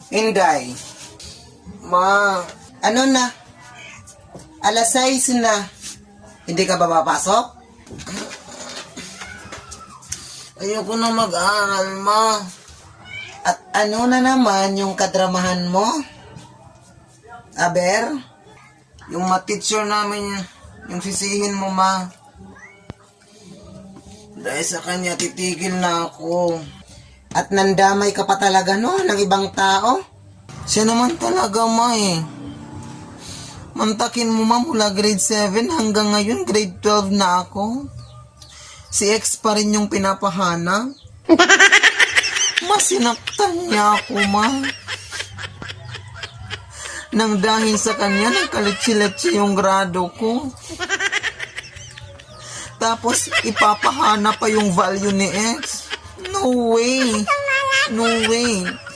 Inday. Ma, ano na? Alas 6 na. Hindi ka ba papasok? Ayoko na mag-aaral, ma. At ano na naman yung kadramahan mo? Aber? Yung ma-teacher namin, yung sisihin mo, ma. Dahil sa kanya, titigil na ako. At nandamay ka pa talaga, no? Ng ibang tao? Siya naman talaga, ma, eh. Mantakin mo, ma, mula grade 7 hanggang ngayon, grade 12 na ako. Si ex pa rin yung pinapahana. Mas sinaktan niya ako, ma. Nang dahil sa kanya, nagkalitsi-litsi yung grado ko. Tapos, ipapahana pa yung value ni ex. No way. No way.